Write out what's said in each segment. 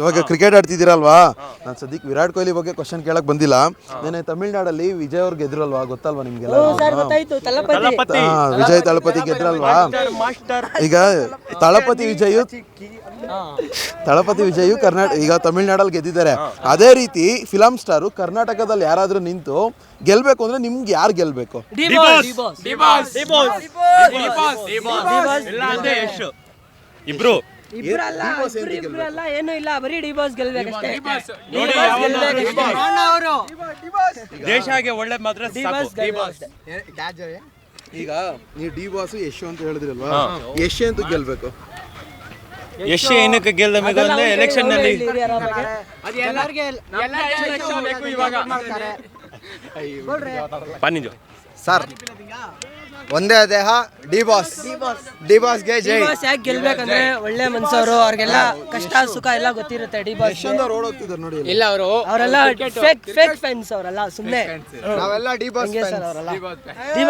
ಇವಾಗ ಕ್ರಿಕೆಟ್ ಆಡ್ತಿದ್ದೀರಲ್ವಾ, ನಾನು ಸದ್ಯಕ್ಕೆ ವಿರಾಟ್ ಕೊಹ್ಲಿ ಬಗ್ಗೆ ಕ್ವಶನ್ ಕೇಳಕ್ ಬಂದಿಲ್ಲ. ನೆನೆ ತಮಿಳ್ನಾಡಲ್ಲಿ ವಿಜಯ್ ಅವ್ರು ಗೆದ್ರಲ್ವಾ, ಗೊತ್ತಲ್ವಾ ನಿಮ್ಗೆಲ್ಲ? ವಿಜಯ್ ತಳಪತಿ ಗೆದ್ರಲ್ವಾ. ಈಗ ತಳಪತಿ ವಿಜಯ್ ಕರ್ನಾಟಕ ಈಗ ತಮಿಳ್ನಾಡಲ್ಲಿ ಗೆದ್ದಿದ್ದಾರೆ. ಅದೇ ರೀತಿ ಫಿಲಂ ಸ್ಟಾರು ಕರ್ನಾಟಕದಲ್ಲಿ ಯಾರಾದ್ರೂ ನಿಂತು ಗೆಲ್ಬೇಕು ಅಂದ್ರೆ ನಿಮ್ಗೆ ಯಾರು ಗೆಲ್ಬೇಕು? ಇಬ್ರು ಏನು ಇಲ್ಲ, ಬರೀ ಡಿ ಬಾಸ್ ಗೆಲ್ಬೇಕಷ್ಟೇ. ದೇಶಕ್ಕೆ ಒಳ್ಳೆ ಮಾತ್ರ ಈಗ ನೀವು ಡಿ ಬಾಸ್ ಯಶ್ ಅಂತ ಹೇಳಿದ್ರಲ್ವಾ, ಯಶ್ ಅಂತ ಗೆಲ್ಬೇಕು. ಯಶ್ ಏನಕ್ಕೆ ಗೆಲ್ಲಬೇಕು ಅಂದ್ರೆ ಎಲೆಕ್ಷನ್ ನಲ್ಲಿ ಸರ್ ಒಂದೇ ದೇಹ ಡಿ ಬಾಸ್ ಗೆ ಜೈ. ಯಾಕೆ ಗೆಲ್ಬೇಕಂದ್ರೆ ಒಳ್ಳೆ ಮನ್ಸವ್ರು, ಅವ್ರಿಗೆಲ್ಲ ಕಷ್ಟ ಸುಖ ಎಲ್ಲ ಗೊತ್ತಿರುತ್ತೆ. ಡಿ ಬಾಸ್ ಇಲ್ಲ ಅವರೆಲ್ಲ ಫೇಕ್ ಫ್ಯಾನ್ಸ್, ಅವರೆಲ್ಲ ಸುಮ್ಮನೆ. ನಾವೆಲ್ಲ ಡಿ ಬಾಸ್ ಡಿ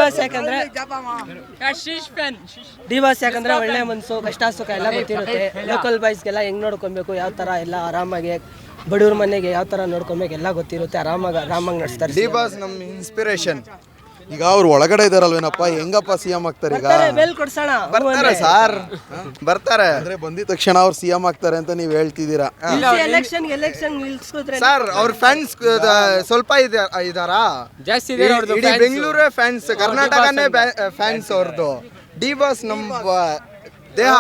ಬಾಸ್ ಯಾಕಂದ್ರೆ ಒಳ್ಳೆ ಮನ್ಸು, ಕಷ್ಟ ಸುಖ ಎಲ್ಲ ಗೊತ್ತಿರುತ್ತೆ. ಲೋಕಲ್ ಬಾಯ್ಸ್ಗೆಲ್ಲ ಹೆಂಗ್ ನೋಡ್ಕೊಬೇಕು, ಯಾವ ತರ ಎಲ್ಲ ಆರಾಮಾಗಿ ಬಡವ್ರ ಮನೆಗೆ ಯಾವ ತರ ನೋಡ್ಕೊಬೇಕು ಎಲ್ಲ ಗೊತ್ತಿರುತ್ತೆ. ಆರಾಮಾಗಿ ನಡೆಸ್ತಾರೆ. ಡಿ ಬಾಸ್ ನಮ್ ಇನ್ಸ್ಪಿರೇಷನ್. ಈಗ ಅವ್ರು ಒಳಗಡೆ ಇದಾರಲ್ವೇನಪ್ಪ, ಹೆಂಗಪ್ಪ ಸಿಎಂ ಆಗ್ತಾರೆ? ಈಗ ಬರ್ತಾರೆ ಸರ್, ಬರ್ತಾರೆ ಅಂದ್ರೆ ಬಂದಿದ ತಕ್ಷಣ ಅವ್ರು ಸಿಎಂ ಆಗ್ತಾರೆ ಅಂತ ನೀವ್ ಹೇಳ್ತಿದ್ದೀರಾ? ಎಲೆಕ್ಷನ್ ಸರ್ ಅವ್ರ ಫ್ಯಾನ್ಸ್ ಸ್ವಲ್ಪ ಇದಾರಾ ಜಾಸ್ತಿ? ಇಡೀ ಬೆಂಗಳೂರೇ ಫ್ಯಾನ್ಸ್, ಕರ್ನಾಟಕನೇ ಫ್ಯಾನ್ಸ್ ಅವ್ರದ್ದು. ಡಿ ಬಾಸ್ ನಮ್ ದೇಹ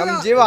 ನಮ್ ಜೀವ.